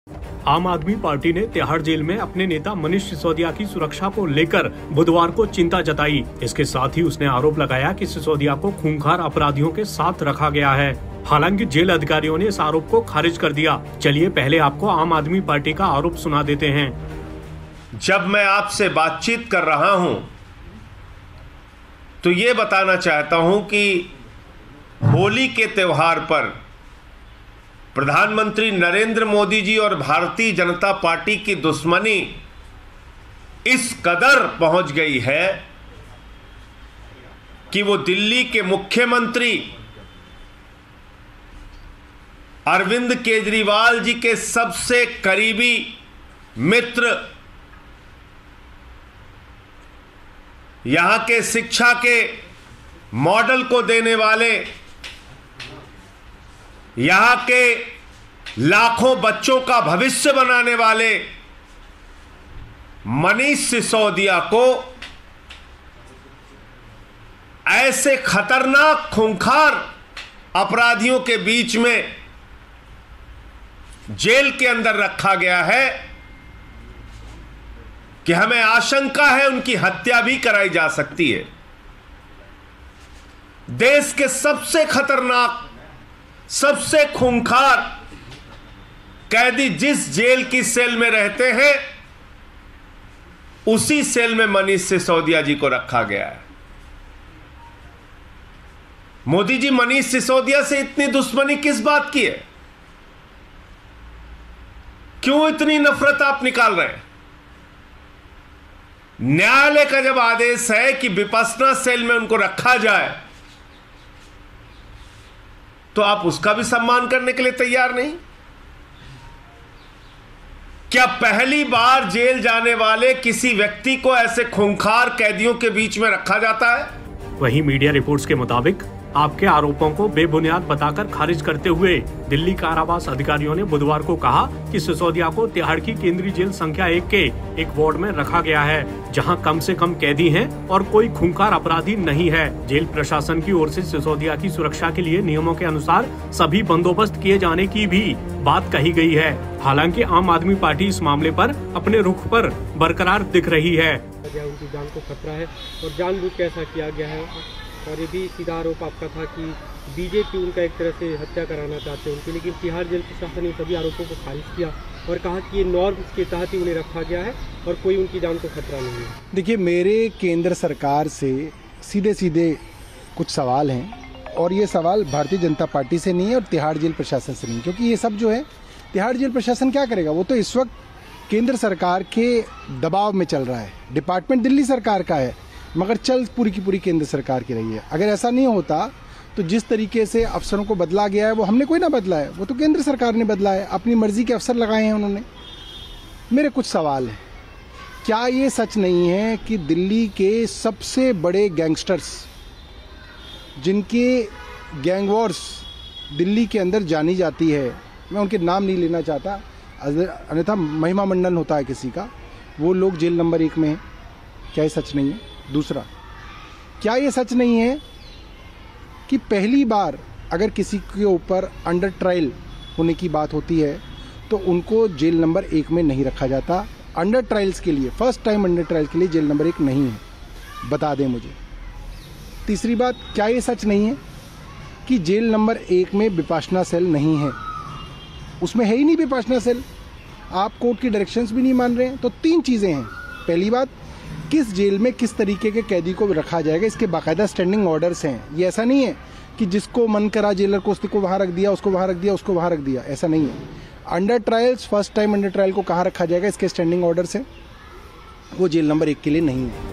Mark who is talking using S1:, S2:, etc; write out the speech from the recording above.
S1: आम आदमी पार्टी ने तिहाड़ जेल में अपने नेता मनीष सिसोदिया की सुरक्षा को लेकर बुधवार को चिंता जताई। इसके साथ ही उसने आरोप लगाया कि सिसोदिया को खूंखार अपराधियों के साथ रखा गया है। हालांकि जेल अधिकारियों ने इस आरोप को खारिज कर दिया। चलिए पहले आपको आम आदमी पार्टी का आरोप सुना देते हैं।
S2: जब मैं आपसे बातचीत कर रहा हूं तो ये बताना चाहता हूं कि होली के त्योहार पर प्रधानमंत्री नरेंद्र मोदी जी और भारतीय जनता पार्टी की दुश्मनी इस कदर पहुंच गई है कि वो दिल्ली के मुख्यमंत्री अरविंद केजरीवाल जी के सबसे करीबी मित्र, यहां के शिक्षा के मॉडल को देने वाले, यहां के लाखों बच्चों का भविष्य बनाने वाले मनीष सिसोदिया को ऐसे खतरनाक खूंखार अपराधियों के बीच में जेल के अंदर रखा गया है कि हमें आशंका है उनकी हत्या भी कराई जा सकती है। देश के सबसे खतरनाक, सबसे खूंखार कैदी जिस जेल की सेल में रहते हैं उसी सेल में मनीष सिसोदिया जी को रखा गया है। मोदी जी मनीष सिसोदिया से इतनी दुश्मनी किस बात की है? क्यों इतनी नफरत आप निकाल रहे हैं? न्यायालय का जब आदेश है कि विपश्यना सेल में उनको रखा जाए तो आप उसका भी सम्मान करने के लिए तैयार नहीं? क्या पहली बार जेल जाने वाले किसी व्यक्ति को ऐसे खूंखार कैदियों के बीच में रखा जाता है?
S1: वहीं मीडिया रिपोर्ट्स के मुताबिक आपके आरोपों को बेबुनियाद बताकर खारिज करते हुए दिल्ली कारावास अधिकारियों ने बुधवार को कहा कि सिसोदिया को तिहाड़ की केंद्रीय जेल संख्या 1 के एक वार्ड में रखा गया है, जहां कम से कम कैदी हैं और कोई खूंखार अपराधी नहीं है। जेल प्रशासन की ओर से सिसोदिया की सुरक्षा के लिए नियमों के अनुसार सभी बंदोबस्त किए जाने की भी बात कही गई है। हालांकि आम आदमी पार्टी इस मामले पर अपने रुख पर बरकरार दिख रही है।
S3: उनकी जान को खतरा है और जानबूझ के ऐसा किया गया है। और ये भी सीधा आरोप आपका था कि बीजेपी उनका एक तरह से हत्या कराना चाहते हैं उनकी, लेकिन तिहाड़ जेल प्रशासन ने सभी आरोपों को खारिज किया और कहा कि ये नॉर्म्स के तहत ही उन्हें रखा गया है और कोई उनकी जान को खतरा नहीं है।
S4: देखिए, मेरे केंद्र सरकार से सीधे सीधे कुछ सवाल हैं और ये सवाल भारतीय जनता पार्टी से नहीं है और तिहाड़ जेल प्रशासन से नहीं, क्योंकि ये सब जो है तिहाड़ जेल प्रशासन क्या करेगा? वो तो इस वक्त केंद्र सरकार के दबाव में चल रहा है। डिपार्टमेंट दिल्ली सरकार का है मगर चल पूरी की पूरी केंद्र सरकार की रही है। अगर ऐसा नहीं होता तो जिस तरीके से अफसरों को बदला गया है वो हमने कोई ना बदला है, वो तो केंद्र सरकार ने बदला है। अपनी मर्जी के अफसर लगाए हैं उन्होंने। मेरे कुछ सवाल हैं। क्या ये सच नहीं है कि दिल्ली के सबसे बड़े गैंगस्टर्स जिनके गैंग वॉर्स दिल्ली के अंदर जानी जाती है, मैं उनके नाम नहीं लेना चाहता अन्यथा महिमा मंडन होता है किसी का, वो लोग जेल नंबर 1 में हैं? क्या ये सच नहीं है? दूसरा, क्या ये सच नहीं है कि पहली बार अगर किसी के ऊपर अंडर ट्रायल होने की बात होती है तो उनको जेल नंबर 1 में नहीं रखा जाता? अंडर ट्रायल्स के लिए, फर्स्ट टाइम अंडर ट्रायल के लिए जेल नंबर 1 नहीं है, बता दें मुझे। तीसरी बात, क्या ये सच नहीं है कि जेल नंबर 1 में विपश्यना सेल नहीं है? उसमें है ही नहीं विपश्यना सेल। आप कोर्ट की डायरेक्शंस भी नहीं मान रहे हैं। तो 3 चीज़ें हैं। पहली बात, किस जेल में किस तरीके के कैदी को रखा जाएगा, इसके बाकायदा स्टैंडिंग ऑर्डर्स हैं। ये ऐसा नहीं है कि जिसको मन करा जेलर को उसको वहाँ रख दिया, उसको वहाँ रख दिया, उसको वहाँ रख दिया, ऐसा नहीं है। Under trials, first time under trial को कहाँ रखा जाएगा, इसके स्टैंडिंग ऑर्डर्स हैं, वो जेल नंबर 1 के लिए नहीं है।